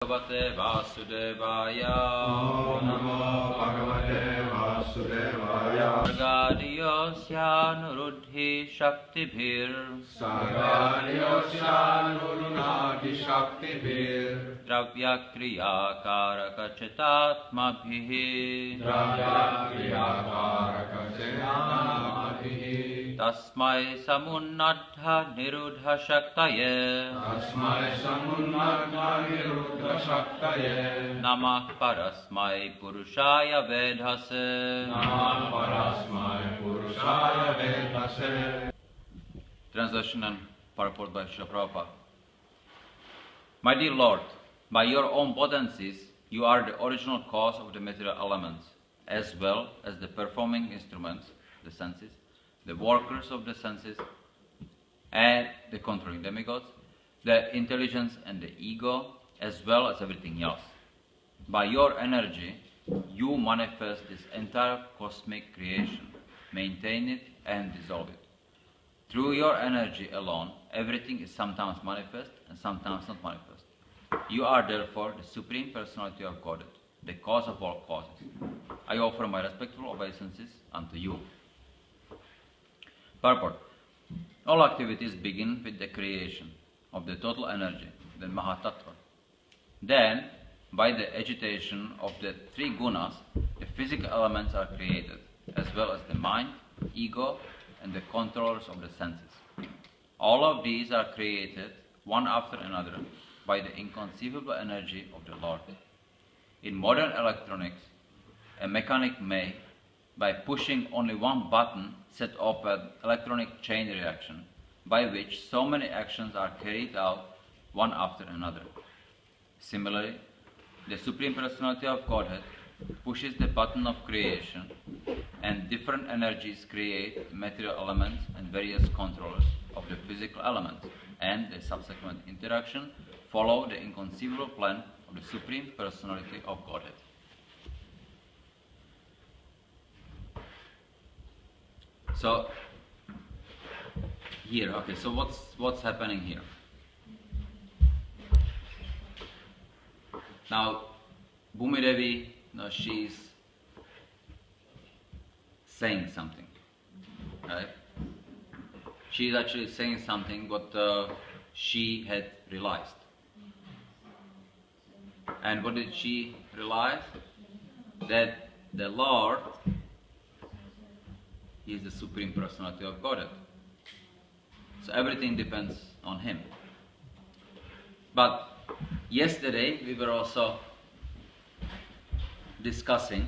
Bhagavate Vasudevaya. Om Namo Bhagavate Vasudevaya. Sargadiyosyanurudhi Shaktibhir. Sargadiyosyanurudhi Shaktibhir. Dravya Kriya Karakachitaatmabhihi. Dravya Kriya Karakachitaatmabhihi. Tasmai Samunnadha Nirudha Shaktaye. Tasmai Samunnadha Nirudha Shaktaye. Namah Parasmai Purushaya Vedhase. Namah Parasmai Purushaya Vedhase. Translation and purport by Srila Prabhupada. My dear Lord, by your own potencies, you are the original cause of the material elements, as well as the performing instruments, the senses, the workers of the senses, and the controlling demigods, the intelligence and the ego, as well as everything else. By your energy, you manifest this entire cosmic creation, maintain it and dissolve it. Through your energy alone, everything is sometimes manifest and sometimes not manifest. You are therefore the Supreme Personality of Godhead, the cause of all causes. I offer my respectful obeisances unto you. Purport. All activities begin with the creation of the total energy, the Mahatattva. Then, by the agitation of the three gunas, the physical elements are created, as well as the mind, ego, and the controllers of the senses. All of these are created one after another by the inconceivable energy of the Lord. In modern electronics, a mechanic may, by pushing only one button, set off an electronic chain reaction by which so many actions are carried out one after another. Similarly, the Supreme Personality of Godhead pushes the button of creation, and different energies create material elements and various controllers of the physical elements, and the subsequent interaction follow the inconceivable plan of the Supreme Personality of Godhead. So here, okay, so what's happening here? Now, Bhumi Devi, she's saying something, right? She's actually saying something what she had realized. And what did she realize? That the Lord is the Supreme Personality of Godhead. So everything depends on Him. But yesterday we were also discussing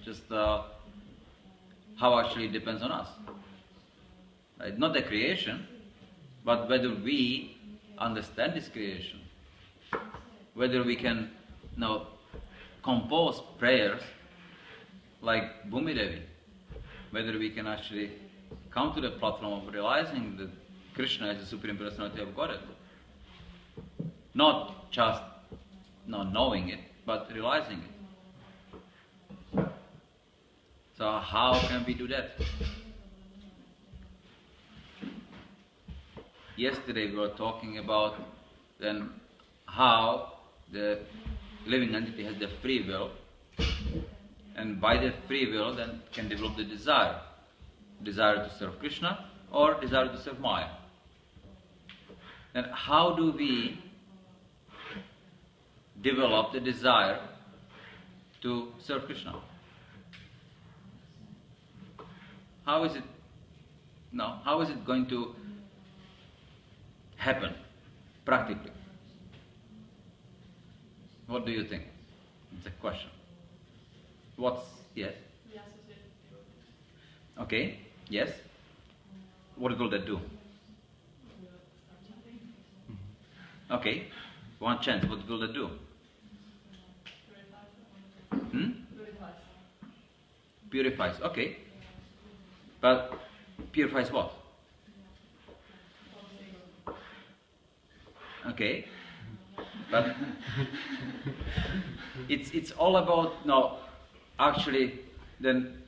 just how actually it depends on us. Right? Not the creation, but whether we understand this creation, whether we can compose prayers like Bhumi Devi, whether we can actually come to the platform of realizing that Krishna is the Supreme Personality of Godhead. Not just not knowing it, but realizing it. So how can we do that? Yesterday we were talking about then how the living entity has the free will, and by the free will then can develop the desire to serve Krishna or desire to serve Maya. Then how do we develop the desire to serve Krishna? How is it going to happen practically? What do you think? It's a question. Yes? Okay, yes. What will that do? Okay, one chance, what will that do? Purifies, okay. But purifies what? Okay. But it's all about actually then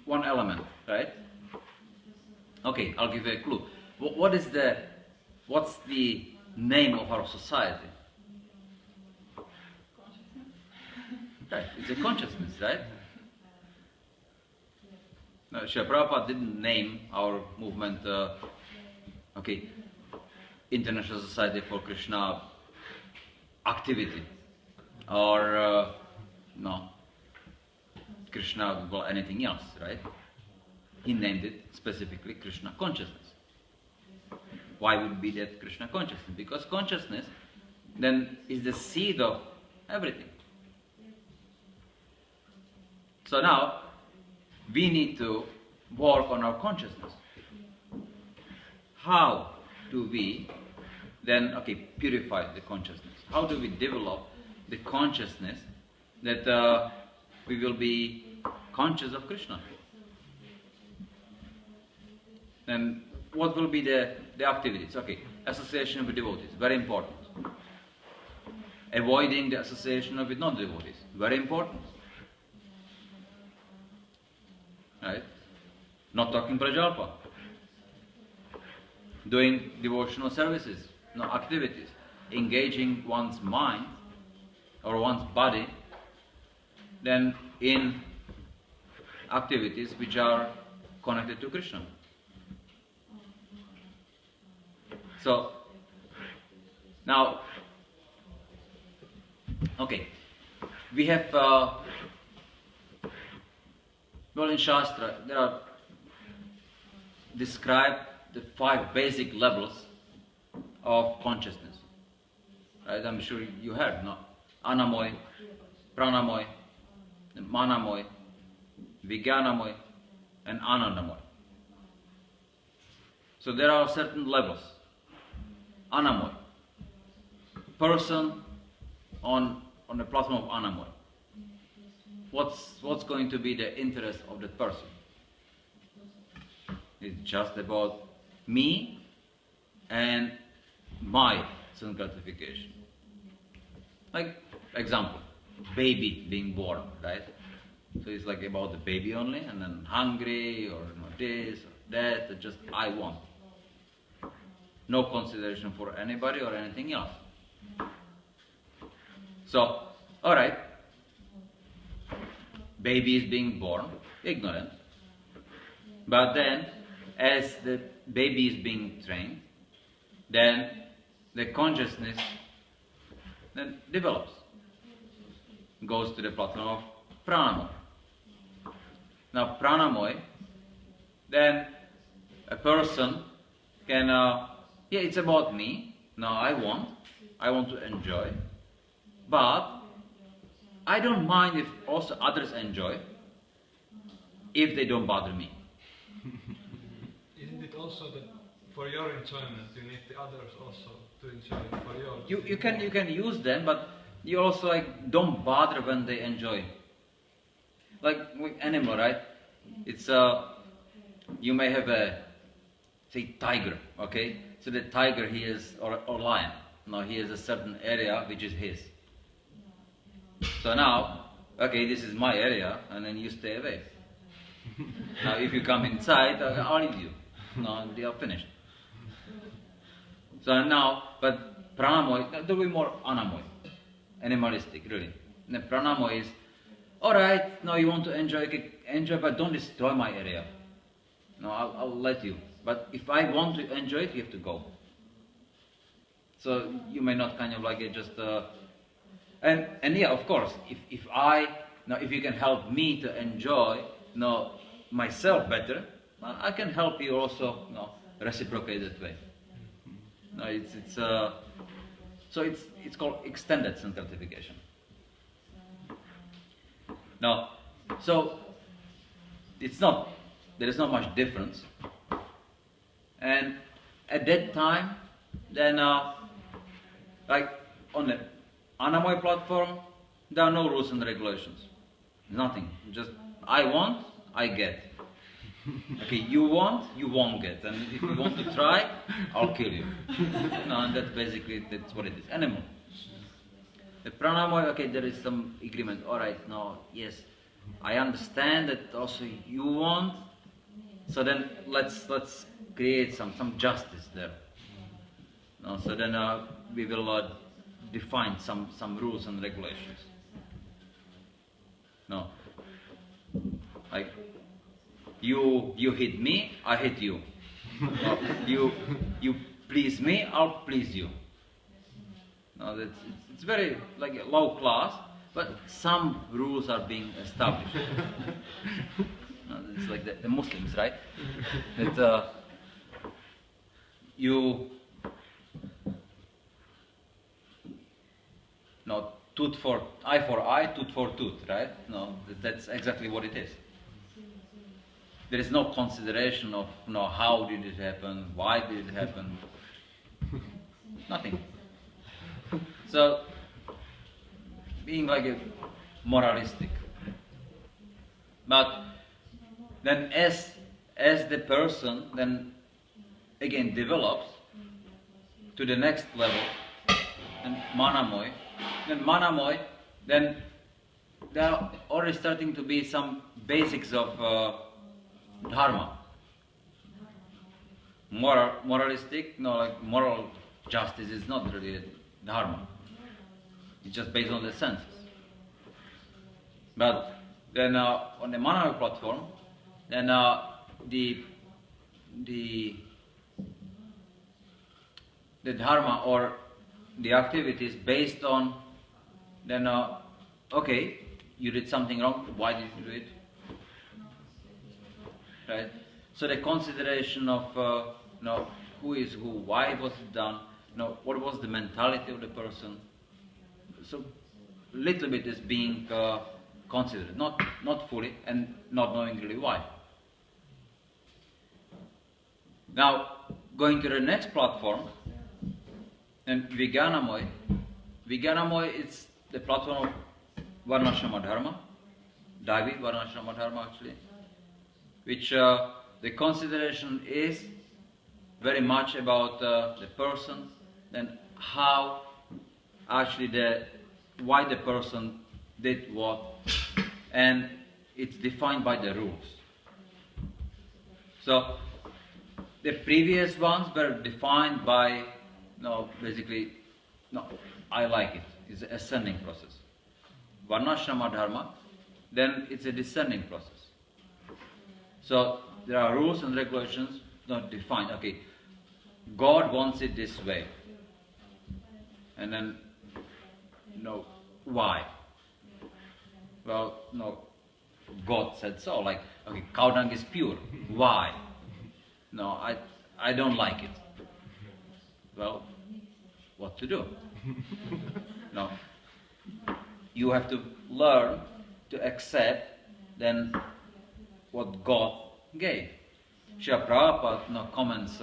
one element, right? Okay, I'll give you a clue. What's the name of our society? Right, it's a consciousness, right? No, Srila Prabhupada didn't name our movement, International Society for Krishna Activity, or no, Krishna, well, anything else, right? He named it specifically Krishna consciousness. Why would be that Krishna consciousness? Because consciousness then is the seed of everything. So now we need to work on our consciousness. How do we then purify the consciousness? How do we develop the consciousness that we will be conscious of Krishna? And what will be the activities? Association with devotees, very important. Avoiding the association with non-devotees, very important. Right? Not talking prajalpa. Doing devotional services, activities. Engaging one's mind or one's body then in activities which are connected to Krishna. So, now, we have, in Shastra, there are described the 5 basic levels of consciousness. Right? I'm sure you heard, no? Anamoy, Pranamoy, Manamoy, Vijnanamoy, and Anandamoy. So there are certain levels. Anamoy, person on the platform of Anamoy. What's going to be the interest of that person? It's just about me and my sense gratification. Like, example, baby being born, right? So it's like about the baby only, and then hungry, or this, or that, or just I want. No consideration for anybody or anything else. So, alright, baby is being born, ignorant. But then, as the baby is being trained, then the consciousness then develops. Goes to the platform of Pranamoy. Now, Pranamoy, then a person can, it's about me. Now I want to enjoy. But I don't mind if also others enjoy, if they don't bother me. Isn't it also that for your enjoyment you need the others also to enjoy for yours? You can use them, but you also don't bother when they enjoy. Like with animal, right? It's you may have a tiger, okay? So the tiger or lion. Now he has a certain area which is his. So now, this is my area, and then you stay away. Now if you come inside, I'll leave you. No, they are finished. So now, but Pranamoy, there will be more Anamoy, animalistic, really. And the Pranamoy is, alright, now you want to enjoy, but don't destroy my area. No, I'll let you. But if I want to enjoy it, you have to go. So you may not and yeah, of course, if you can help me to enjoy myself better, I can help you also reciprocate that way. No, it's called extended sense gratification. Now, so there is not much difference. And at that time, then like on the Anamoy platform, there are no rules and regulations. Nothing. Just I want, I get. You want, you won't get. And if you want to try, I'll kill you. No, and that's what it is. Animal. The Pranamoy, there is some agreement. Alright, no, yes. I understand that also you want. So then let's create some justice there. No, so then we will define some rules and regulations. No. Like, you hit me, I hit you. No, you please me, I'll please you. No, it's very like a low class, but some rules are being established. No, it's like the Muslims, right? That you no tooth for eye, tooth for tooth, right? No, that's exactly what it is. There is no consideration of how did it happen, why did it happen, nothing. So being like a moralistic, but then as the person then again develops to the next level, and manamoy, then there are already starting to be some basics of dharma. Moralistic, like moral justice is not really dharma. It's just based on the senses. But then on the Manamoy platform, then the dharma or the activities based on then okay, you did something wrong, why did you do it? Right? So the consideration of who is who, why was it done, what was the mentality of the person. So little bit is being considered, not fully, and not knowing really why. Now going to the next platform, and Vijnanamoy is the platform of Varnashrama Dharma, Daivi Varnashrama Dharma actually, which the consideration is very much about the person, then how actually why the person did what, and it's defined by the rules. So the previous ones were defined by I like it. It's an ascending process. Varnashrama Dharma, then it's a descending process. So there are rules and regulations not defined. Okay, God wants it this way. And then, why? Well, God said so. Like, okay, cow dung is pure. Why? No, I don't like it. Well, what to do? No, you have to learn to accept then what God gave. Srila Prabhupada comments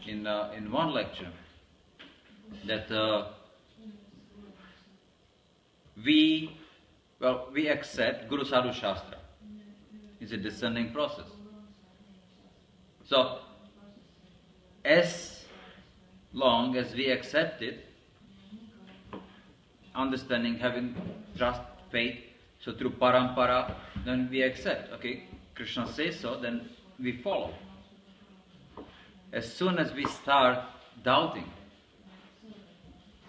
in one lecture that we accept Guru Sadhu Shastra. It's a descending process. So as long as we accept it, understanding, having trust, faith, so through parampara, then we accept. Okay, Krishna says so, then we follow. As soon as we start doubting,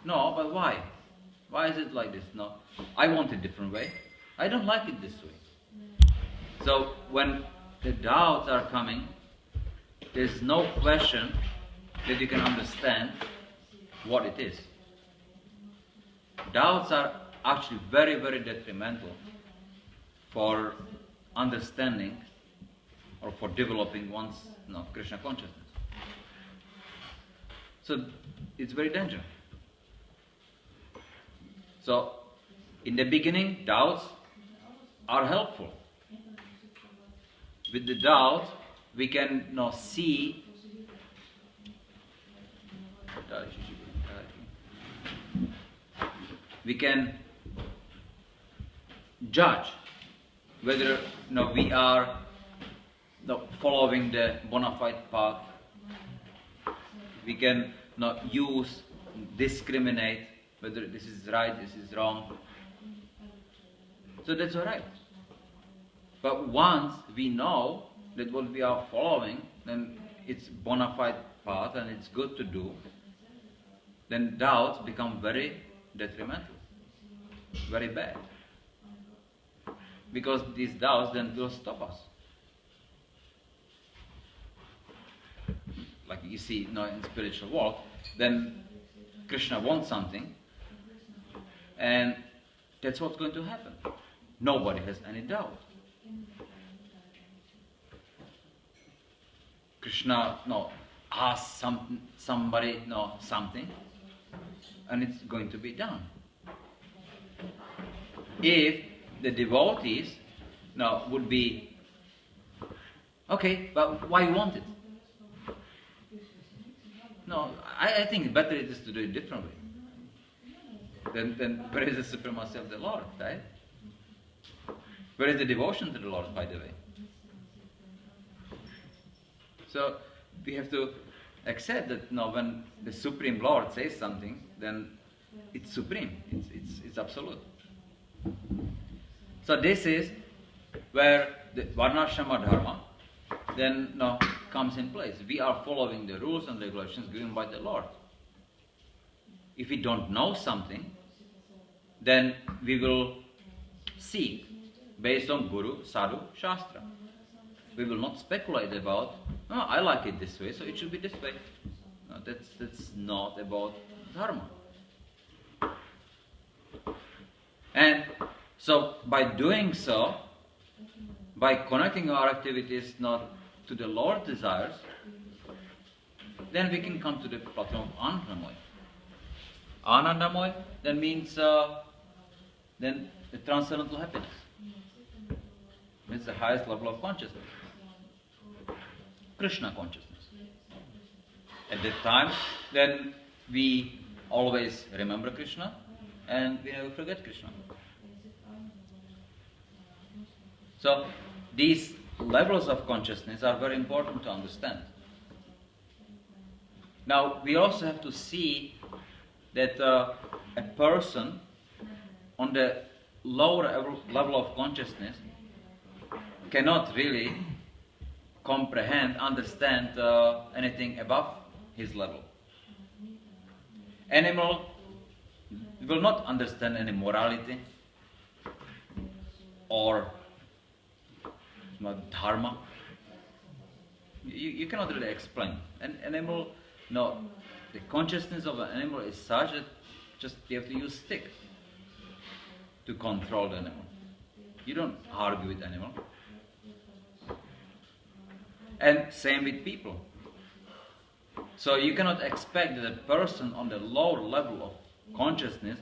no, but why? Why is it like this? No, I want a different way. I don't like it this way. So when the doubts are coming, there's no question that you can understand what it is. Doubts are actually very, very detrimental for understanding or for developing one's Krishna consciousness. So it's very dangerous. So in the beginning, doubts are helpful. With the doubt, we can see we can judge whether we are following the bona fide path. We can discriminate whether this is right, this is wrong. So that's all right. But once we know that what we are following, then it's bona fide path and it's good to do, then doubts become very detrimental, very bad. because these doubts then will stop us. Like you see, in spiritual world, then Krishna wants something, and that's what's going to happen. Nobody has any doubt. Krishna asks somebody something, and it's going to be done. If the devotees would be okay, but why you want it? No, I think better it is to do it differently. Then where is the supremacy of the Lord, right? Where is the devotion to the Lord, by the way? So we have to accept that when the Supreme Lord says something, then it's supreme, it's absolute. So this is where the Varnashrama Dharma then comes in place. We are following the rules and regulations given by the Lord. If we don't know something, then we will seek based on Guru, Sadhu, Shastra. We will not speculate about, I like it this way, so it should be this way. No, that's not about Dharma. And so by doing so, by connecting our activities not to the Lord's desires, then we can come to the platform of Anandamoy. Anandamoy then means then the transcendental happiness. It's the highest level of consciousness. Krishna consciousness. At that time, then we always remember Krishna and we never forget Krishna. So these levels of consciousness are very important to understand. Now we also have to see that a person on the lower level of consciousness cannot really comprehend, understand anything above his level. Animal will not understand any morality or dharma. You cannot really explain. An animal, the consciousness of an animal is such that just you have to use stick to control the animal. You don't argue with animal. And same with people. So you cannot expect that a person on the lower level of consciousness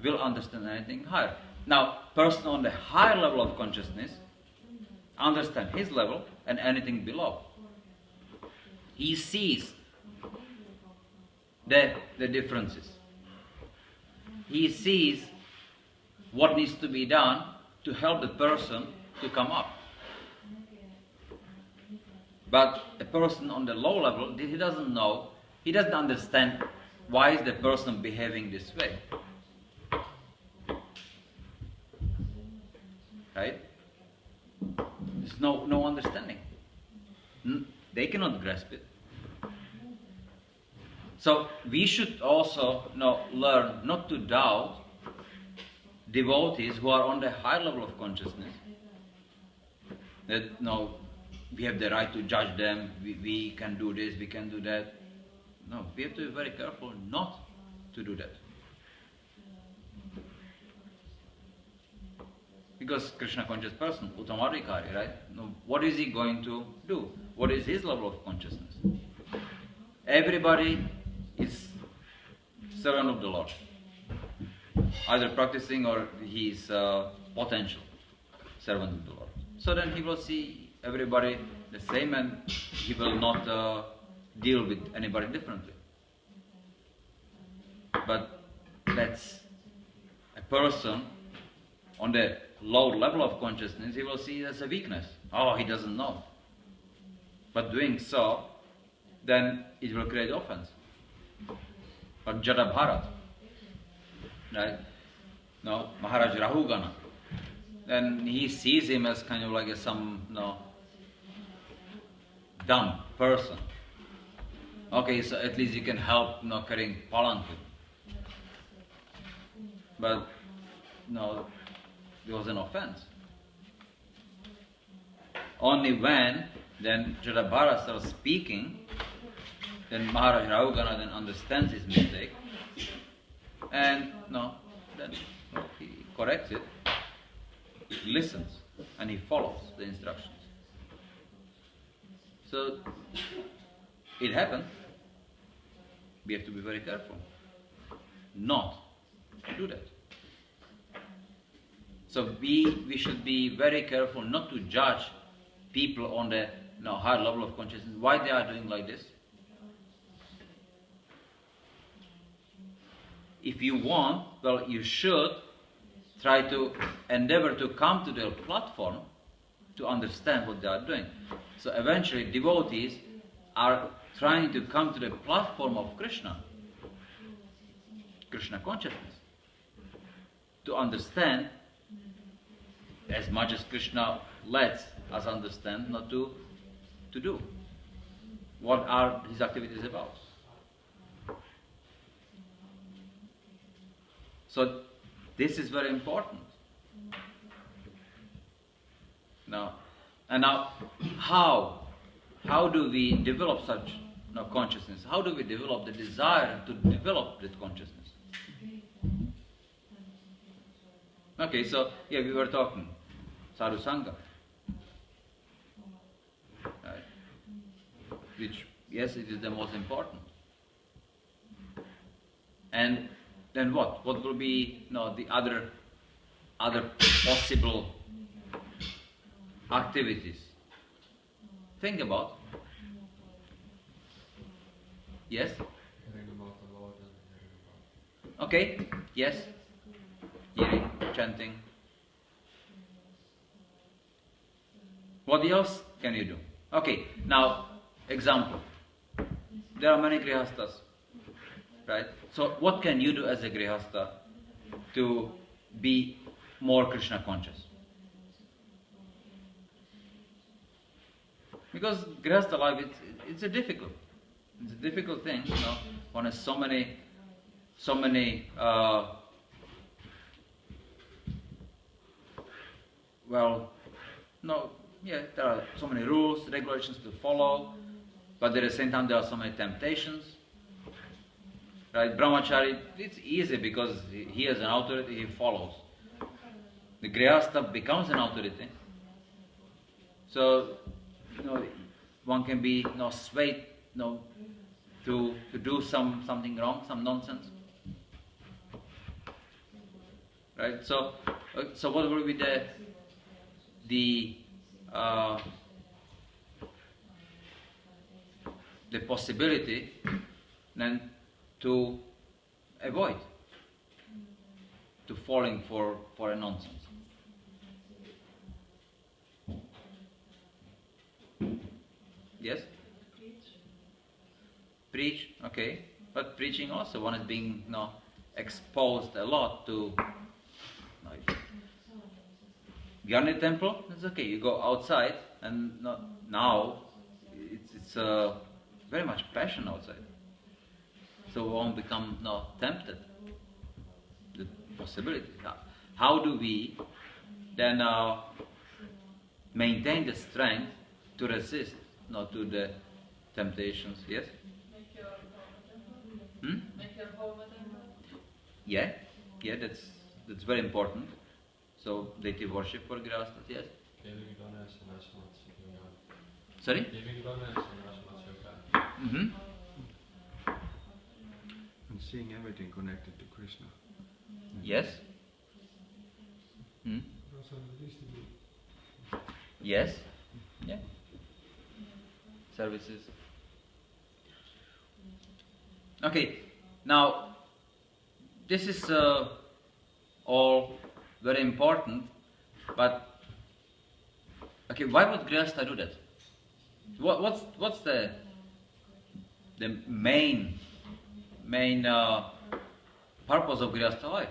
will understand anything higher. Now, person on the higher level of consciousness understand his level and anything below. He sees the differences. He sees what needs to be done to help the person to come up. But a person on the low level, he doesn't know, he doesn't understand why is the person behaving this way. Right? There's no understanding. They cannot grasp it. So we should also learn not to doubt devotees who are on the high level of consciousness. That we have the right to judge them, we can do this, we can do that. No, we have to be very careful not to do that. Because Krishna conscious person, Uttamadhikari, right? What is he going to do? What is his level of consciousness? Everybody is servant of the Lord. Either practicing or he is potential servant of the Lord. So then he will see everybody the same and he will not deal with anybody differently. But that's a person on the low level of consciousness, he will see it as a weakness. Oh, he doesn't know. But doing so, then it will create offense. But Jada Bharat, right? Maharaj Rahugana, then he sees him as kind of like some dumb person. Okay, so at least you can help carrying palanquin. But there was an offense. only when then Jadabhara starts speaking, then Maharaj Rahugana then understands his mistake, and then he corrects it, he listens, and he follows the instructions. So it happens. We have to be very careful not to do that. So we should be very careful not to judge people on the higher level of consciousness, why they are doing like this. If you want, well, you should try to endeavor to come to their platform to understand what they are doing. So eventually devotees are trying to come to the platform of Krishna consciousness, to understand as much as Krishna lets us understand, not to do. What are his activities about? So this is very important. Now, how do we develop such consciousness? How do we develop the desire to develop that consciousness? Okay, so we were talking sadhu sangha, right? Which, yes, it is the most important. And then what? What will be the other possible activities? Think about. Yes? Hearing about the Lord and hearing about... Okay, yes. Hearing, chanting. What else can you do? Okay, now, example. There are many grihastas, right? So what can you do as a grihasta to be more Krishna conscious? Because grihasta life, it's a difficult thing, One has so many there are so many rules, regulations to follow, but at the same time there are so many temptations. Right? Brahmachari, it's easy because he has an authority, he follows. The grihastha becomes an authority. So, one can be swayed to do something wrong, some nonsense. Right? So what will be the possibility then to avoid to falling for a nonsense? Yes? Preach, okay. But preaching also, one is being exposed a lot to Gyani temple, it's okay. You go outside and now it's very much passion outside. So one become tempted. The possibility. How do we then maintain the strength to resist to the temptations? Yes? Make your home a temple. Make your home a temple. Yeah, that's very important. So deity worship for grihasthas, yes? Giving donation as much you can. Sorry? Giving donation as much you can. Mm-hmm. And seeing everything connected to Krishna. Yes? Yes? Yeah. Services. Okay, now this is all very important, but okay, why would grihastha do that? What's the main purpose of grihastha life?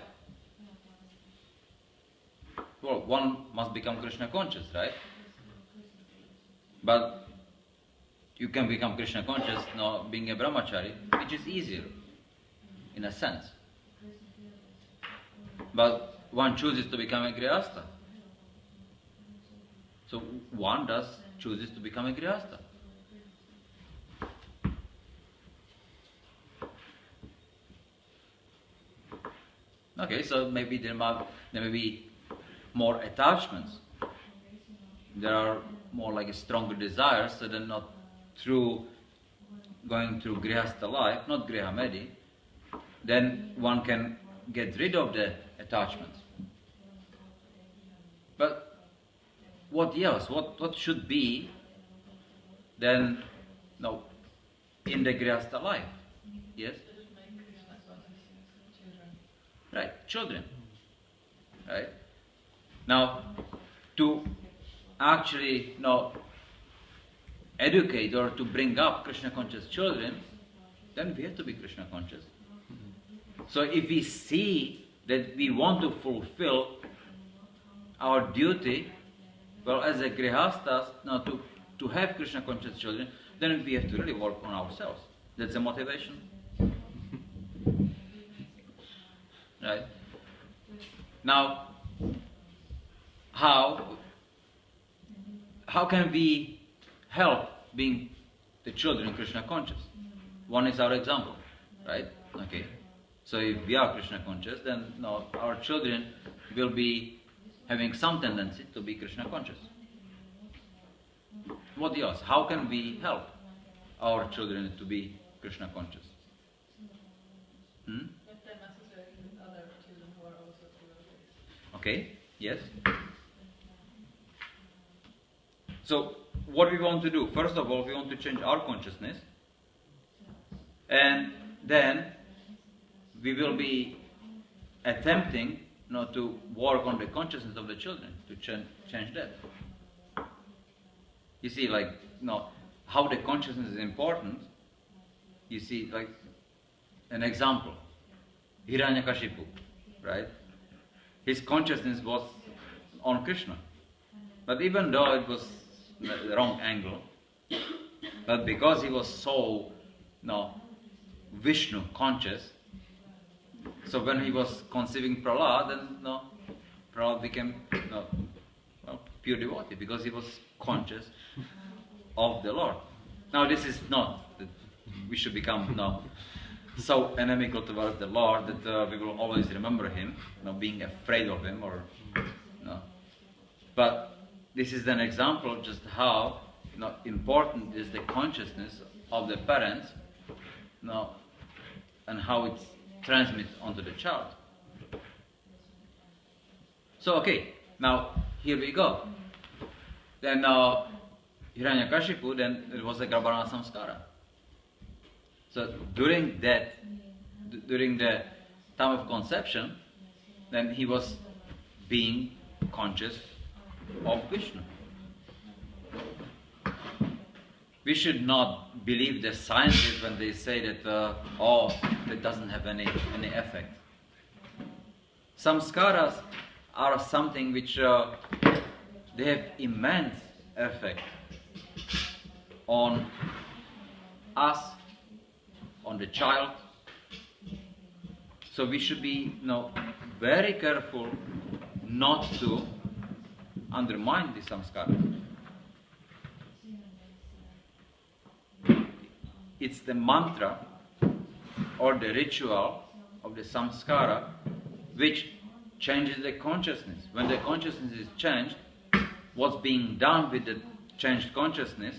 Well, one must become Krishna conscious, right? But you can become Krishna conscious being a brahmachari, which is easier in a sense. But one chooses to become a grihastha. So one chooses to become a grihastha. Okay, so maybe there may be more attachments. There are more like stronger desires, so then not through going through grihastha life, not grihamedi, then one can get rid of the attachments. But what else? What should be then in the grihastha life? Yes? Right, children. Right? Now, to actually educate or to bring up Krishna conscious children, then we have to be Krishna conscious. So if we see that we want to fulfill our duty, well, as a grihasthas, to have Krishna conscious children, then we have to really work on ourselves. That's the motivation. Right? Now, how can we help being the children Krishna conscious? One is our example, right? Okay. So if we are Krishna conscious, then our children will be having some tendency to be Krishna conscious. What else? How can we help our children to be Krishna conscious? If they're necessary with other children who are also devotees. Okay, yes. So, what we want to do? First of all, we want to change our consciousness, and then we will be attempting to work on the consciousness of the children, to change that. You see, how the consciousness is important. You see, like an example, Hiranyakashipu, right? His consciousness was on Krishna, but even though it was the wrong angle, but because he was so Vishnu conscious, so when he was conceiving Prahlad, then Prahlad became pure devotee because he was conscious of the Lord. Now this is not that we should become so inimical towards the Lord that we will always remember him, being afraid of him or no. But this is an example of just how important is the consciousness of the parents, and how it's transmitted onto the child. So okay, now here we go. Then Hiranyakashipu, then it was a Garbhana samskara. So during the time of conception, then he was being conscious of Vishnu. We should not believe the scientists when they say that that doesn't have any effect. Samskaras are something which they have immense effect on us, on the child. So we should be very careful not to undermine the samskara. It's the mantra or the ritual of the samskara which changes the consciousness. When the consciousness is changed, what's being done with the changed consciousness,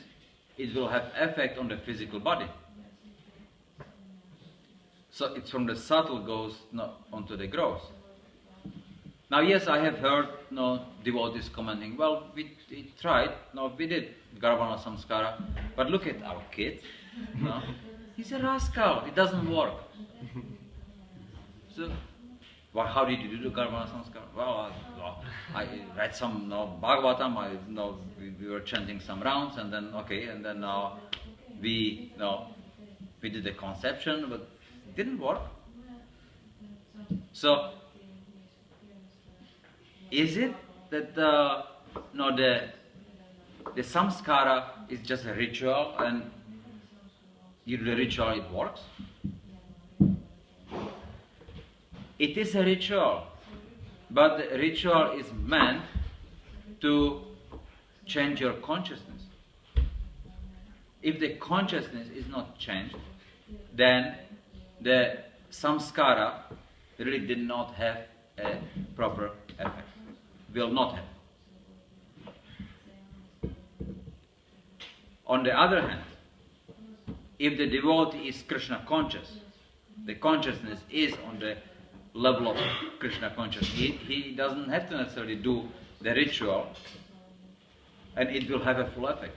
it will have effect on the physical body. So it's from the subtle goes onto the gross. Now yes, I have heard devotees commenting, well, we tried, we did Garbhana samskara, but look at our kid, he's a rascal, it doesn't work. So, well, how did you do Garbhana samskara? Well, I read some Bhagavatam, we were chanting some rounds, and then we did the conception, but it didn't work. So, is it that the samskara is just a ritual and you do the ritual, it works? It is a ritual, but the ritual is meant to change your consciousness. If the consciousness is not changed, then the samskara really did not have a proper effect. Will not have. On the other hand, if the devotee is Krishna conscious, the consciousness is on the level of Krishna consciousness, he doesn't have to necessarily do the ritual, and it will have a full effect.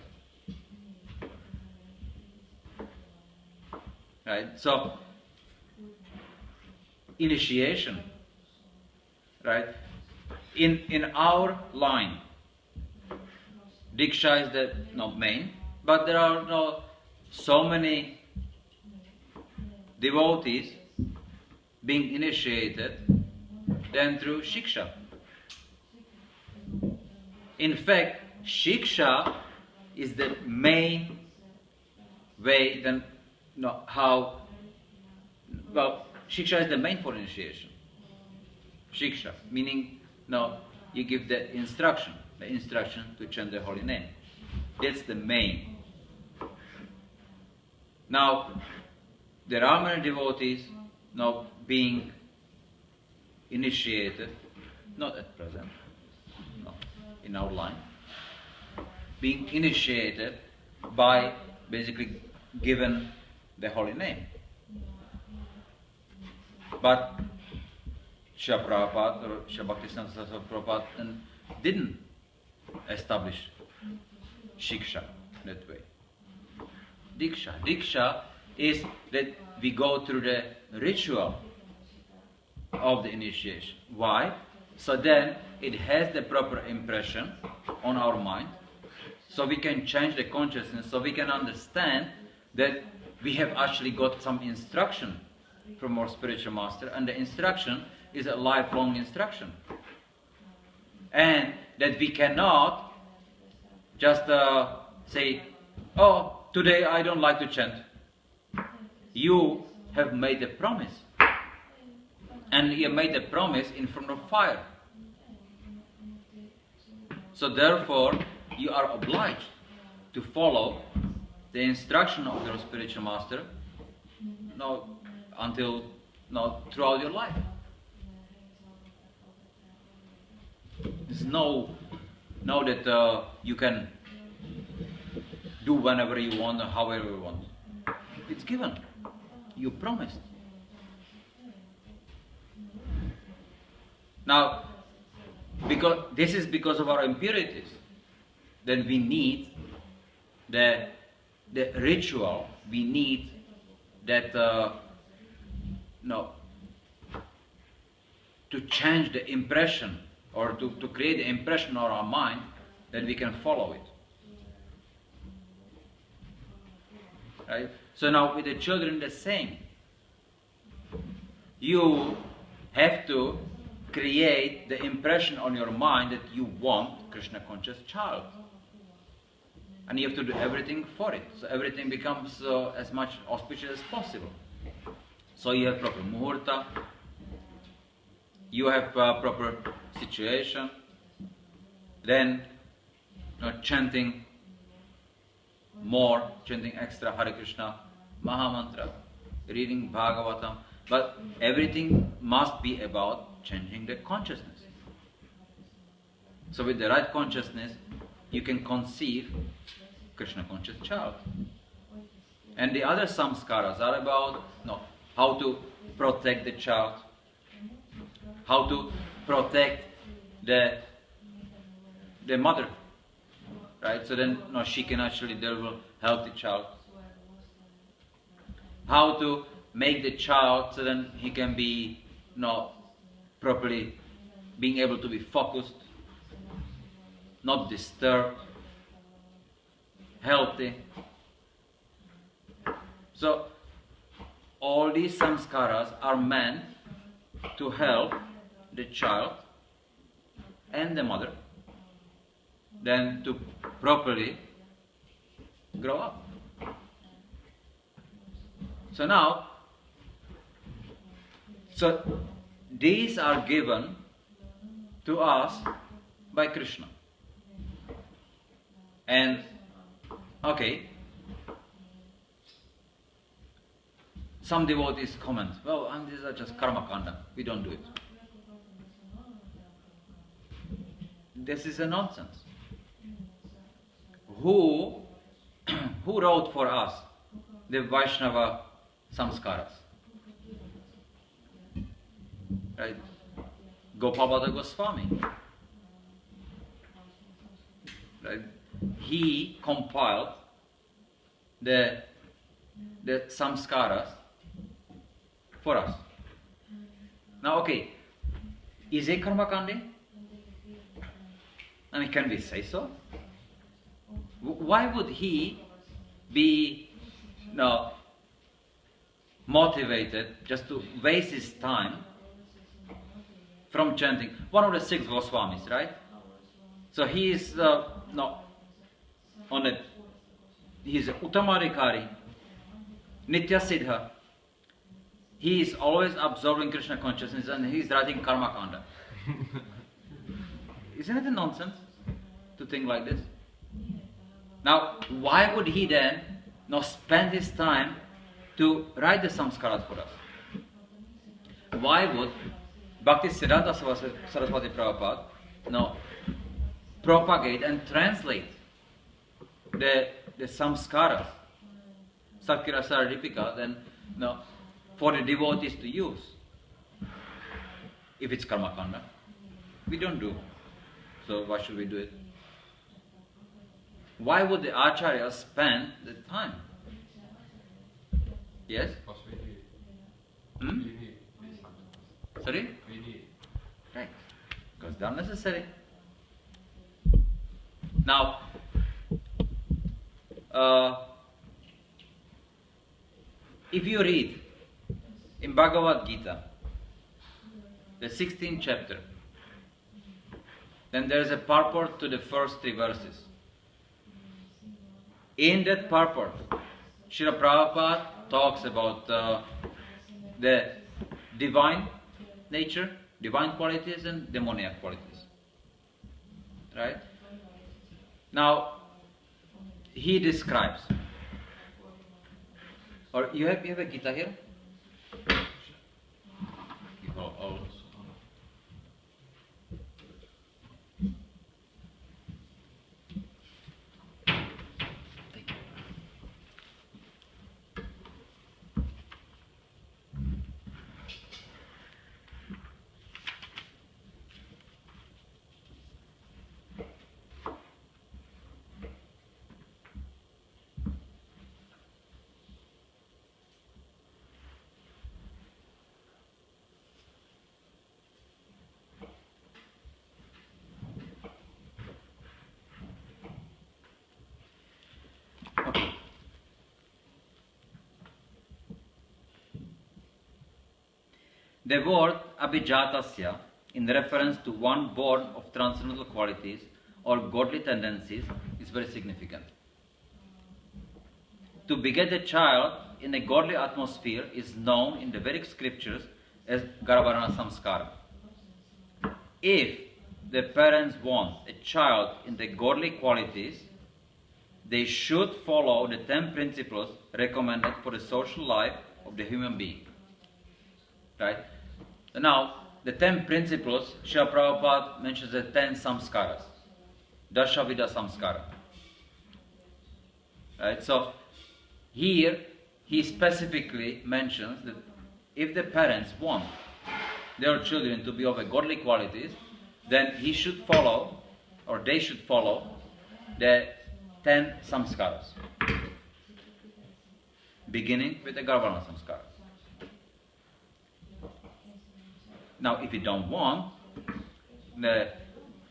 Right? So, initiation, right? In our line, Diksha is the main, but there are so many devotees being initiated than through Shiksha. In fact, Shiksha is the main way then how, well, Shiksha is the main for initiation. Shiksha, meaning you give the instruction to chant the holy name. That's the main. Now, there are many devotees being initiated, not at present, in our line, being initiated by basically given the holy name. But Srila Prabhupada or Srila Bhaktisiddhanta Saraswati Prabhupada didn't establish Shiksha that way. Diksha is that we go through the ritual of the initiation. Why? So then it has the proper impression on our mind, so we can change the consciousness, so we can understand that we have actually got some instruction from our spiritual master, and the instruction is a lifelong instruction. And that we cannot just say, oh, today I don't like to chant. You have made a promise. And you made a promise in front of fire. So therefore, you are obliged to follow the instruction of your spiritual master until throughout your life. There's no that you can do whenever you want or however you want. It's given. You promised. Now, because of our impurities, then we need the ritual. We need that to change the impression, or to create the impression on our mind that we can follow it. Right? So now with the children the same. You have to create the impression on your mind that you want Krishna conscious child. And you have to do everything for it. So everything becomes as much auspicious as possible. So you have proper muhurta, you have proper situation, then chanting extra Hare Krishna, Mahamantra, reading Bhagavatam, but everything must be about changing the consciousness. So with the right consciousness, you can conceive Krishna conscious child. And the other samskaras are about how to protect the child, how to protect the mother, right? So then she can actually deliver healthy child. How to make the child so then he can be properly being able to be focused, not disturbed, healthy. So all these samskaras are meant to help the child and the mother then to properly grow up. So these are given to us by Krishna. And okay, some devotees comment, well, these are just karma kanda, we don't do it. This is a nonsense. Who wrote for us the Vaishnava samskaras? Right? Gopalbhata Goswami. Right? He compiled the samskaras for us. Now, okay, is it karma kandi? I mean, can we say so? Why would he be motivated just to waste his time from chanting? One of the 6 Goswamis, right? So he is he is Uttamadhikari, Nitya Siddha. He is always absorbing Krishna consciousness and he is writing karma kanda. Isn't it a nonsense to think like this? Now, why would he then spend his time to write the samskaras for us? Why would Bhakti Siddhanta Saraswati Prabhupada propagate and translate the samskaras, Satkirasara Dipika, then for the devotees to use? If it's karma kanda, we don't do. So why should we do it? Why would the Acharya spend the time? Yes? Because we need. Hmm? We need these samskaras. Sorry? We need. Right. Because they are necessary. Now, if you read in Bhagavad Gita, the 16th chapter, then there is a purport to the first 3 verses. In that purport, Srila Prabhupada talks about the divine nature, divine qualities and demoniac qualities. Right? Now, he describes, or you have a Gita here? Oh. The word abhijatasya, in reference to one born of transcendental qualities or godly tendencies, is very significant. To beget a child in a godly atmosphere is known in the Vedic scriptures as Garbharana Samskara. If the parents want a child in the godly qualities, they should follow the 10 principles recommended for the social life of the human being. Right? Now, the 10 principles, Srila Prabhupada mentions the 10 samskaras. Dashavida samskara. Right? So, here he specifically mentions that if the parents want their children to be of a godly qualities, then he should follow, or they should follow, the 10 samskaras. Beginning with the Garbharana samskara. Now, if you don't want the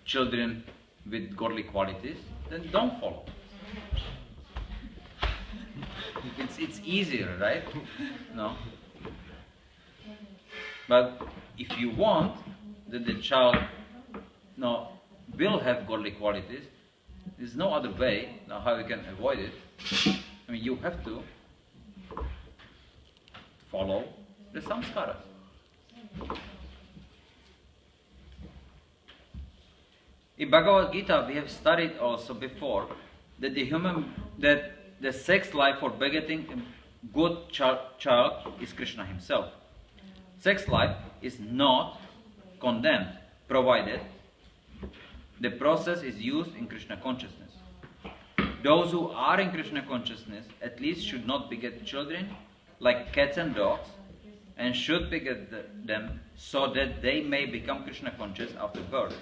children with godly qualities, then don't follow. It's easier, right? No? But if you want that the child will have godly qualities, there's no other way how you can avoid it. I mean, you have to follow the samskaras. In Bhagavad Gita, we have studied also before that the sex life for begetting a good child is Krishna himself. Sex life is not condemned, provided the process is used in Krishna consciousness. Those who are in Krishna consciousness at least should not beget children like cats and dogs, and should beget them so that they may become Krishna conscious after birth.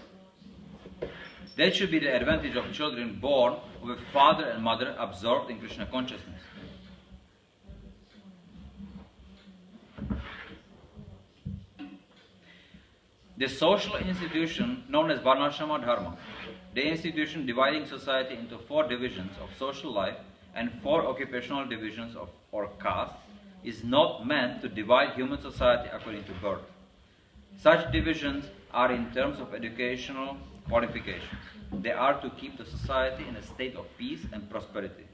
That should be the advantage of children born with father and mother absorbed in Krishna consciousness. The social institution known as Varnashrama Dharma, the institution dividing society into 4 divisions of social life and 4 occupational divisions or castes, is not meant to divide human society according to birth. Such divisions are in terms of educational qualifications. They are to keep the society in a state of peace and prosperity.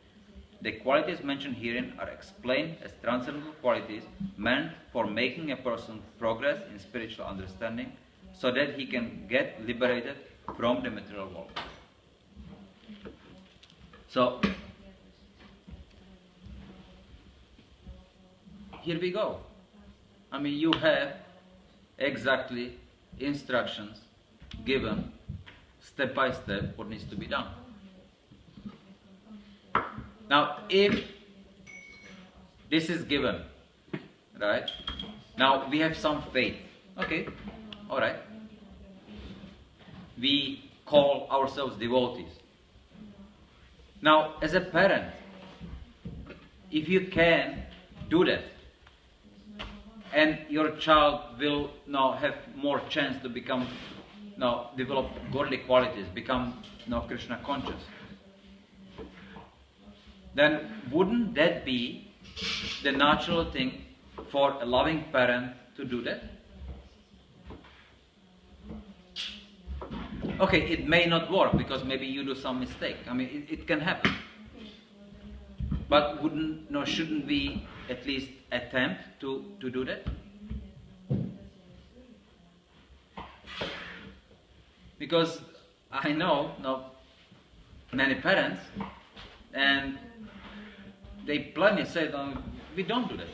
The qualities mentioned herein are explained as transcendental qualities meant for making a person progress in spiritual understanding so that he can get liberated from the material world. So, here we go. I mean, you have exactly instructions given step by step what needs to be done. Now, if this is given, right? Now we have some faith. Okay, all right. We call ourselves devotees. Now, as a parent, if you can do that, and your child will now have more chance to become, now develop godly qualities, become now Krishna conscious, then wouldn't that be the natural thing for a loving parent to do that? Okay, it may not work because maybe you do some mistake. I mean, it can happen. But shouldn't we at least attempt to do that? Because I know many parents, and they plainly say, we don't do that.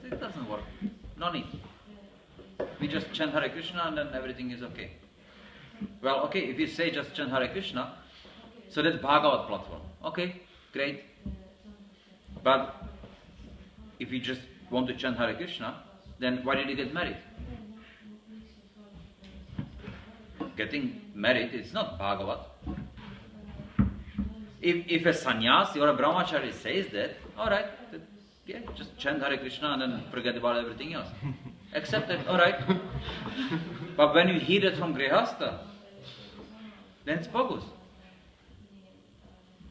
It doesn't work. No need. We just chant Hare Krishna and then everything is okay. Well, okay, if you say just chant Hare Krishna, so that's Bhagavat platform. Okay, great. But if you just want to chant Hare Krishna, then why did you get married? Getting married is not Bhagavat. If a sannyasi or a brahmachari says that, alright, yeah, just chant Hare Krishna and then forget about everything else. Accept it, alright. But when you hear it from Grihastha, then it's bogus.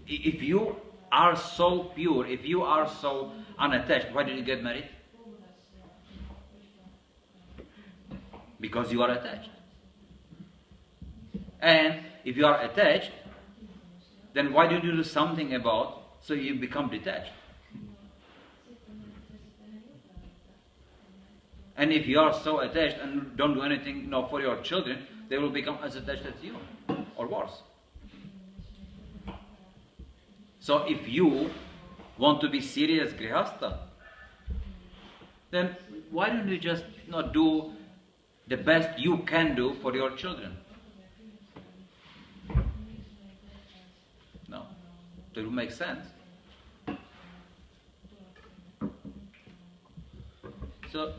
If you are so pure, if you are so unattached, why did you get married? Because you are attached. And if you are attached, then why do you do something about so you become detached? And if you are so attached and don't do anything for your children, they will become as attached as you, or worse. So if you want to be serious Grihastha, then why don't you just do the best you can do for your children? No, that will make sense. So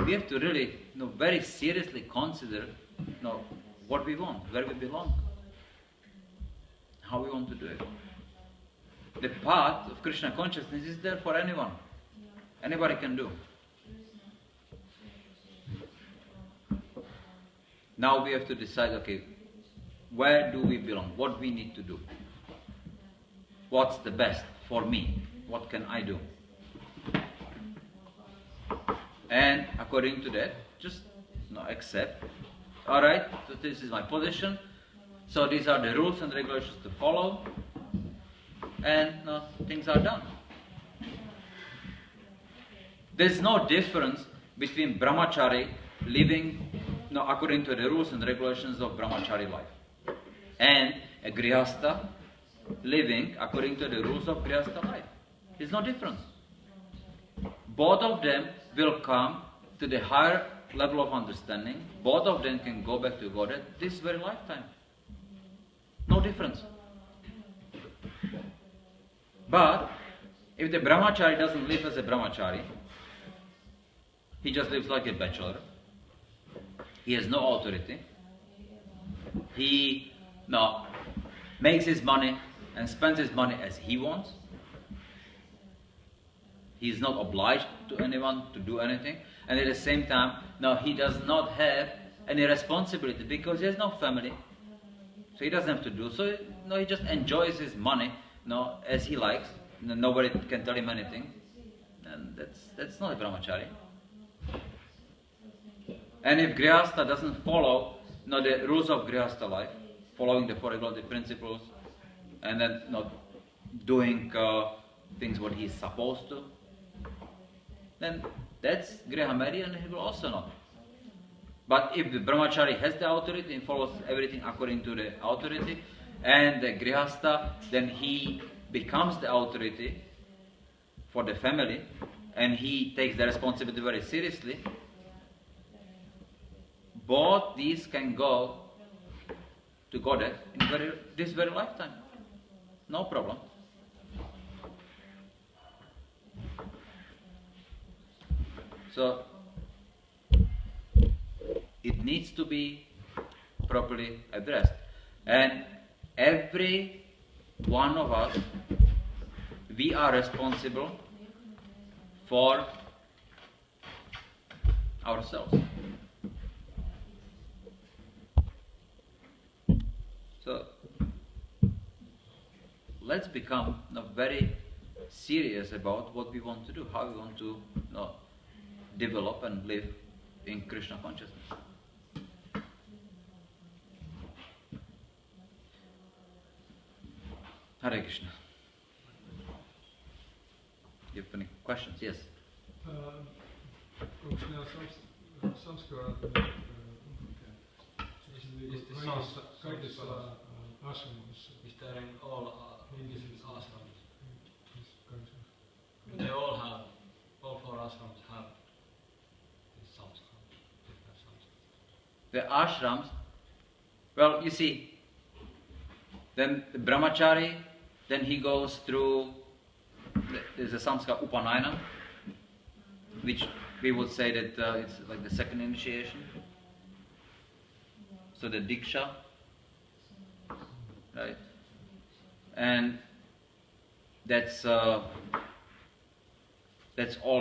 we have to really very seriously consider what we want, where we belong, how we want to do it. The path of Krishna consciousness is there for anyone. Anybody can do. Now we have to decide, okay, where do we belong? What we need to do? What's the best for me? What can I do? And according to that, just accept. Alright, so this is my position. So these are the rules and regulations to follow. And things are done. There's no difference between brahmachari living according to the rules and regulations of brahmachari life. and a grihastha living according to the rules of grihastha life. There's no difference. Both of them will come to the higher level of understanding. Both of them can go back to Godhead this very lifetime. No difference. But if the brahmachari doesn't live as a brahmachari, he just lives like a bachelor. He has no authority. He makes his money and spends his money as he wants. He is not obliged to anyone to do anything. And at the same time, he does not have any responsibility because he has no family. So he doesn't have to do. So he just enjoys his money as he likes. Nobody can tell him anything. And that's not a brahmachari. And if grihastha doesn't follow the rules of grihastha life, following the four regulative principles, and then not doing things what he is supposed to, then that's grihamari, and he will also not. But if the brahmachari has the authority and follows everything according to the authority, and the grihastha, then he becomes the authority for the family, and he takes the responsibility very seriously. Both these can go to Godhead in this very lifetime. No problem. So, it needs to be properly addressed. And every one of us, we are responsible for ourselves. So, let's become very serious about what we want to do, how we want to develop and live in Krishna consciousness. Hare Krishna. You have any questions? Yes. Is there in all Hindu ashrams? They all have, all four ashrams have this samskar, different samskar. The ashrams, well, you see, then the brahmachari, then he goes through, there's a samskar upanayana, which we would say that it's like the second initiation. So the diksha, right? And that's all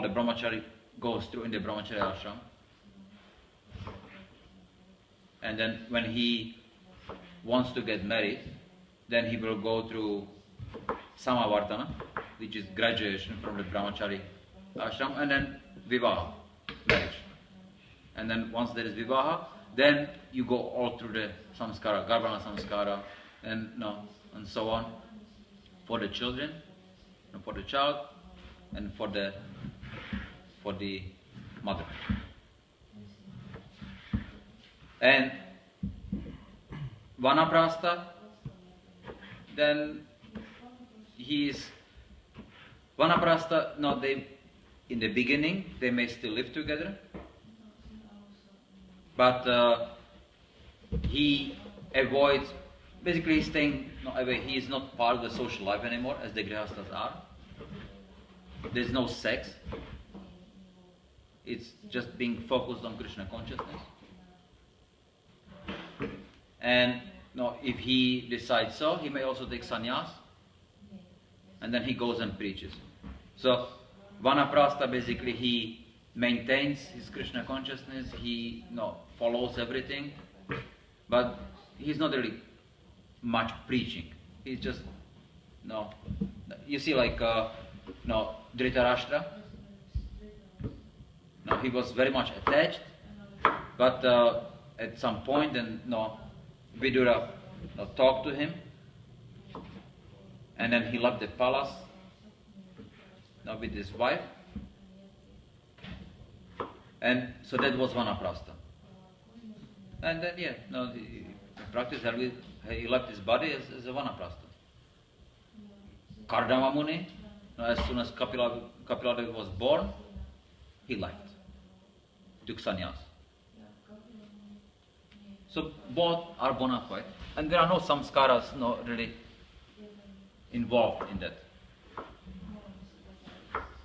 the brahmachari goes through in the brahmachari ashram. And then when he wants to get married, then he will go through Vardhana, which is graduation from the brahmachari ashram, and then vivaha, marriage. And then once there is vivaha, then you go all through the samskara, garbhana samskara, and so on, for the children, and for the child, and for the mother. And vanaprastha, then he is vanaprastha. They in the beginning they may still live together, but he avoids. Basically, he's staying away. He is not part of the social life anymore, as the grihasthas are. There's no sex. It's just being focused on Krishna consciousness. And if he decides so, he may also take sannyas, and then he goes and preaches. So, vanaprastha, basically, he maintains his Krishna consciousness. He follows everything, but he's not really much preaching. He's just you see, like Dhritarashtra. He was very much attached, but at some point, then Vidura talked to him, and then he left the palace with his wife, and so that was vanaprastha. And then practice he left his body as a vanaprastha. Kardama Muni, as soon as Kapila was born, he left. Took sannyas. So both are bona fide, and there are no samskaras really involved in that.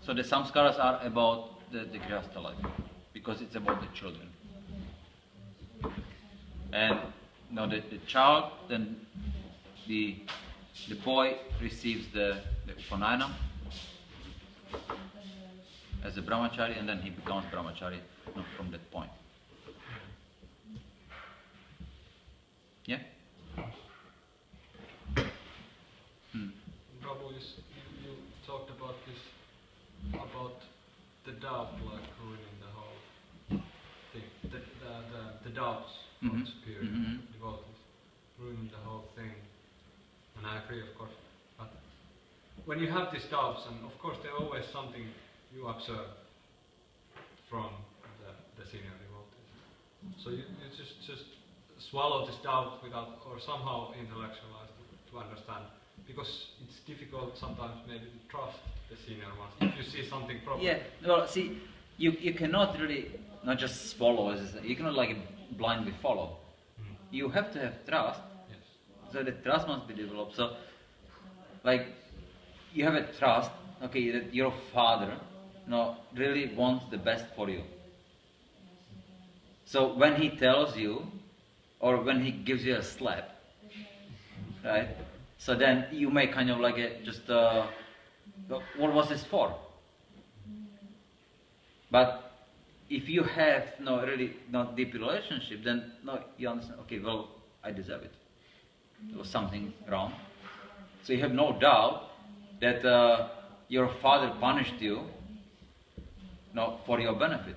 So the samskaras are about the grihastha life, because it's about the children. And the child, then the boy receives the upanayana as a brahmachari, and then he becomes brahmachari from that point. Yeah? Prabhu, you talked about this, about the doubt like ruining the whole thing, the doubts of the spirit, devotees, ruining the whole thing. And I agree, of course. But when you have these doubts, and of course there are always something you observe from the senior devotees. So you just swallow this doubt without, or somehow intellectualize to understand. Because it's difficult sometimes maybe to trust the senior ones if you see something problem. Yeah, well, see, you cannot really not just follow, you cannot like blindly follow. You have to have trust. Yes. So the trust must be developed. So, like, you have a trust, okay, that your father really wants the best for you. So when he tells you, or when he gives you a slap, right? So then you may kind of like what was this for? But if you have really not deep relationship, then you understand. Okay, well, I deserve it. There was something wrong. So you have no doubt that your father punished you, for your benefit.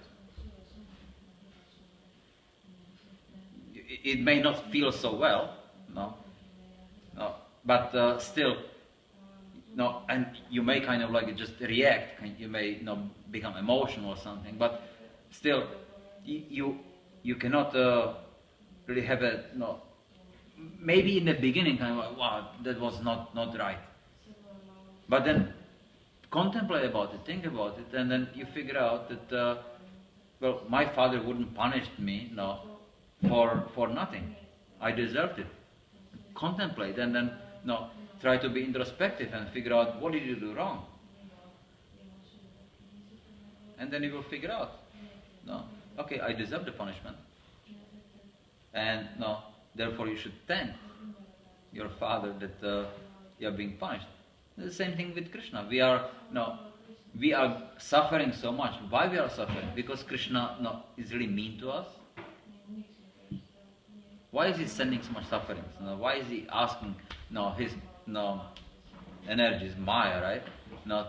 It may not feel so well, but still, and you may kind of like just react. You may become emotional or something, but still, you cannot really have a maybe in the beginning kind of like, wow, that was not right. But then contemplate about it, think about it, and then you figure out that well, my father wouldn't punish me for nothing. I deserved it. Contemplate and then try to be introspective and figure out what did you do wrong. And then you will figure out, okay, I deserve the punishment. And therefore you should thank your father that you are being punished. The same thing with Krishna. We are suffering so much. Why we are suffering? Because Krishna is really mean to us. Why is he sending so much sufferings? Why is he asking his energies, Maya, right?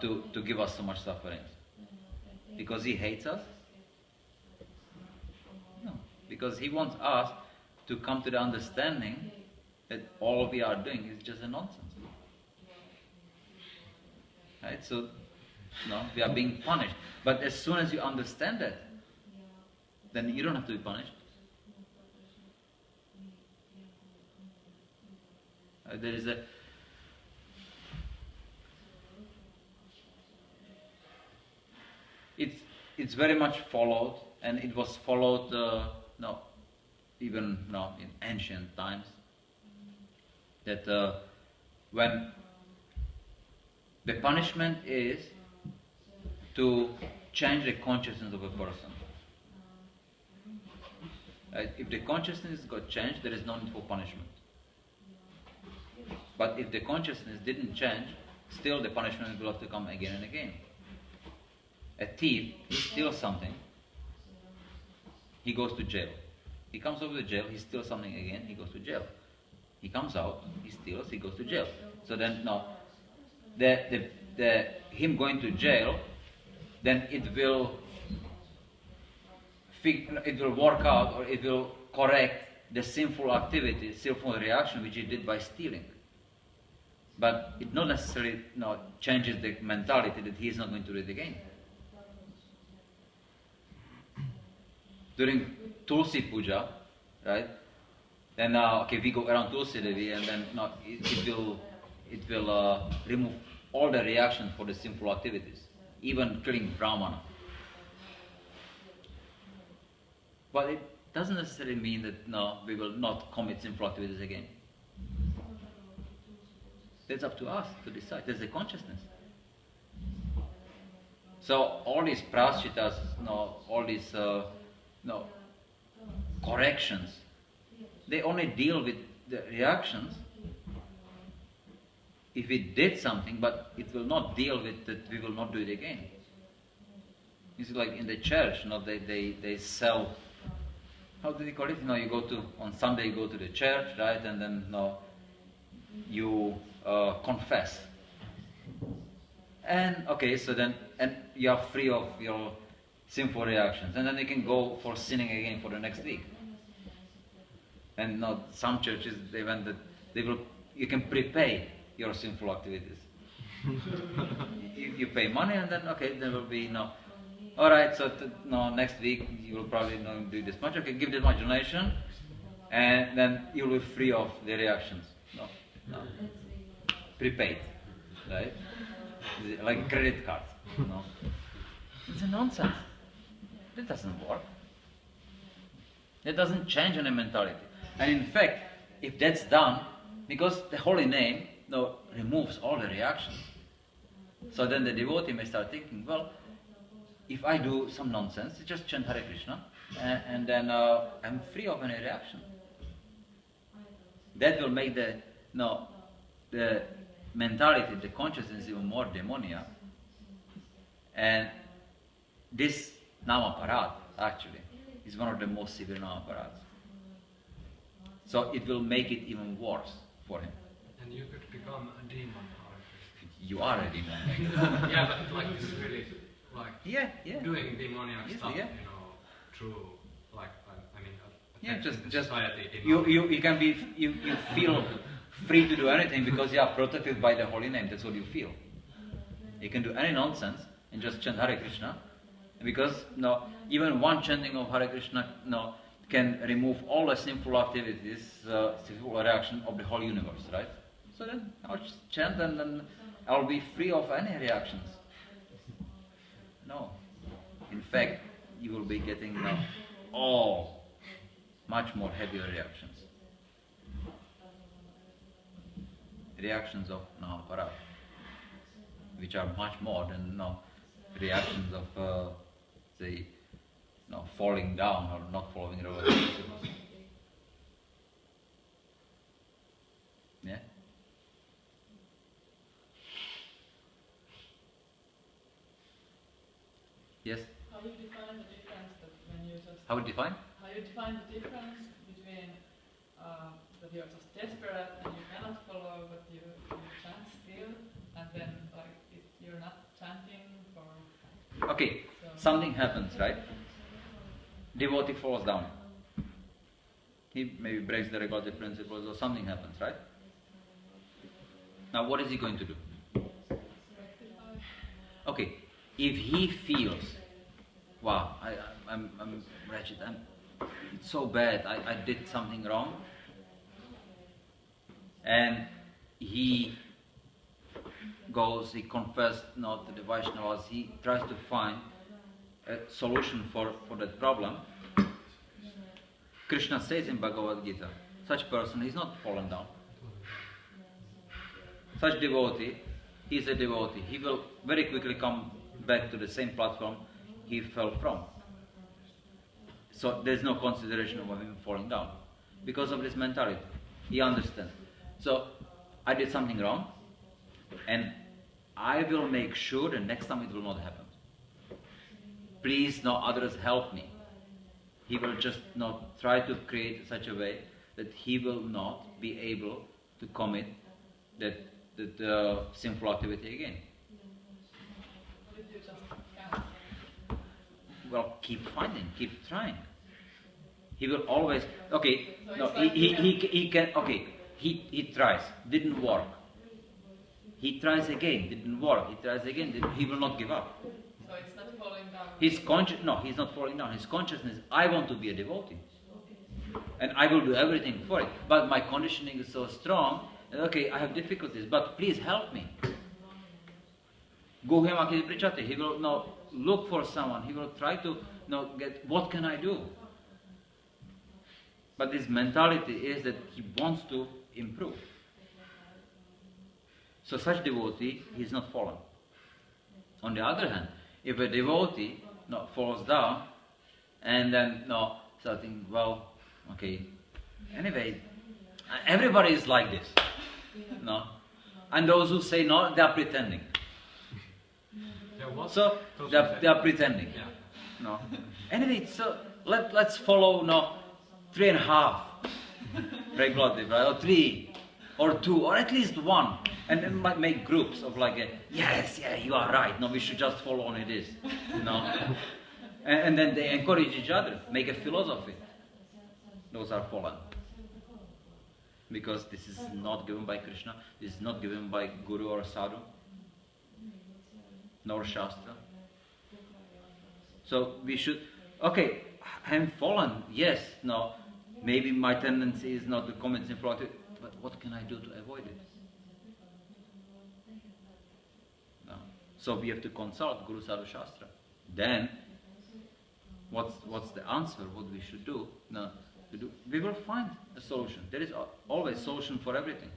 To give us so much sufferings? Because he hates us? No. Because he wants us to come to the understanding that all we are doing is just a nonsense. Right? So, we are being punished. But as soon as you understand that, then you don't have to be punished. There is it's very much followed, and it was followed even in ancient times, that when the punishment is to change the consciousness of a person. Right? If the consciousness got changed, there is no need for punishment. But if the consciousness didn't change, still the punishment will have to come again and again. A thief, he steals something, he goes to jail. He comes out of the jail, he steals something again, he goes to jail. He comes out, he steals, he goes to jail. So then, him going to jail, then it will work out, or it will correct the sinful activity, sinful reaction which he did by stealing. But it not necessarily changes the mentality that he is not going to do it again. During Tulsi Puja, right, then okay, we go around Tulsi Devi, and then no, it will remove all the reactions for the sinful activities, even killing Brahmana. But it doesn't necessarily mean that no, we will not commit sinful activities again. That's up to us to decide. There's a consciousness. So all these praschitas, no, all these no, corrections, they only deal with the reactions. If we did something, but it will not deal with that, we will not do it again. It's like in the church, you know, they sell. How do they call it? You know, you go to on Sunday, you go to the church, right, and then you confess. And okay, so then and you are free of your sinful reactions, and then you can go for sinning again for the next week. And some churches they went that you can prepay your sinful activities. you pay money, and then okay, there will be all right, so next week you will probably do this much. Okay, give this much donation, and then you will be free of the reactions. No. Prepaid, right? Like credit cards. It's a nonsense. That doesn't work. That doesn't change any mentality. And in fact, if that's done, because the holy name removes all the reactions, so then the devotee may start thinking, well, if I do some nonsense, just chant Hare Krishna, and then I'm free of any reaction. That will make the mentality, the consciousness even more demoniac. And this Namaparat actually is one of the most severe Namaparats. So it will make it even worse for him. And you could become a demon, Hare Krishna. You are a demon. Yeah, but like this really, like yeah. doing demoniac Yes, stuff, yeah. through like Just society. you can be you feel free to do anything because you are protected by the holy name. That's what you feel. You can do any nonsense and just chant Hare Krishna, because even one chanting of Hare Krishna can remove all the sinful activities, sinful reaction of the whole universe, right? So then I'll just chant and then I'll be free of any reactions. No. In fact, you will be getting all much more heavier reactions. Reactions of Mahabharata, which are much more than reactions of the falling down or not following the principles. Yeah? Yes? How you define the difference that when you just... How would you define? How you define the difference between that you're just desperate and you cannot follow, but you chant still, and then like if you're not chanting for... Okay, something happens, right? Devotee falls down. He maybe breaks the regulative principles or something happens, right? Now what is he going to do? Okay, if he feels, wow, I'm wretched, it's so bad, I did something wrong, and he goes, he confesses to the Vaishnavas, he tries to find a solution for that problem. Krishna says in Bhagavad Gita, such person is not fallen down. Such devotee, he is a devotee. He will very quickly come back to the same platform he fell from. So there is no consideration of him falling down because of this mentality. He understands. So I did something wrong, and I will make sure the next time it will not happen. Please, no others help me. He will just not try to create such a way that he will not be able to commit that sinful activity again. What if you just can't? Well, keep finding, keep trying. He will always So no, it's like he can he tries, didn't work. He tries again, didn't work. He tries again, he will not give up. So it's not falling down. He's not falling down. His consciousness, I want to be a devotee. and I will do everything for it. But my conditioning is so strong, and okay, I have difficulties, but please help me. Go him, he will look for someone, he will try to get, what can I do? But his mentality is that he wants to improve. So such devotee, he is not fallen. On the other hand, if a devotee falls down and then starting, well, okay, anyway, everybody is like this. And those who say no, they are pretending. So they are pretending. No. Anyway, so let's follow 3.5 regularly, right? Or 3 or 2 or at least 1, and then might make groups of like yes, you are right. No, we should just follow only this. And then they encourage each other, make a philosophy. Those are fallen. Because this is not given by Krishna, this is not given by Guru or Sadhu, nor Shastra. So we should, okay, I'm fallen, yes, maybe my tendency is not to commit sin, but what can I do to avoid it? No. So we have to consult Guru, Sadhu, Shastra. Then, what's the answer, what we should do? We will find a solution. There is always solution for everything.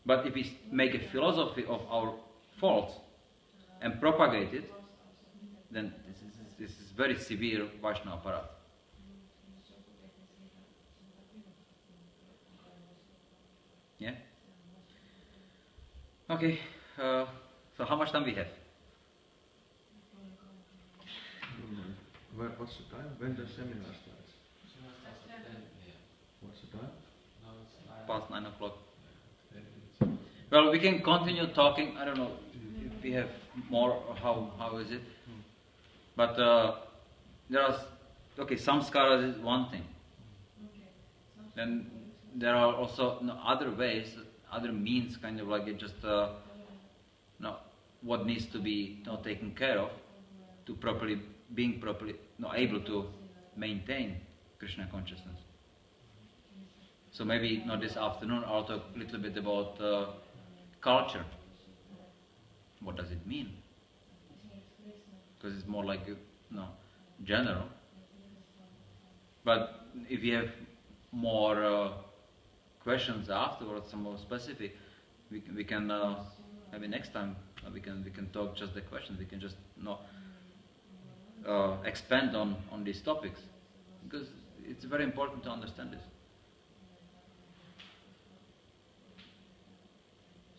But if we make a philosophy of our faults and propagate it, then this is very severe Vaishnava parat. Yeah? Okay, so how much time we have? What's the time? When the seminar starts? What's the time? Past 9 o'clock. Well, we can continue talking. I don't know if we have more, or how is it? But there are, samskaras is one thing. Then there are also other ways, other means, kind of like it just what needs to be taken care of to being properly able to maintain Krishna consciousness. So maybe this afternoon I'll talk a little bit about culture. What does it mean? Because it's more like general. But if you have more questions afterwards, some more specific, we can maybe next time we can talk just the questions. We can just expand on these topics, because it's very important to understand this.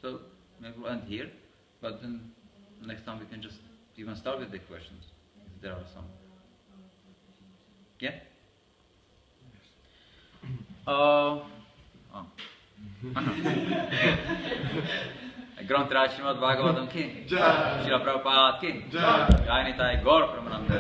So maybe we'll end here, but then next time we can just even start with the questions, if there are some. Yeah? Granthraj Srimad Bhagavatam ki? Srila Prabhupada ki? Jai Nitai Gaur Pramananda.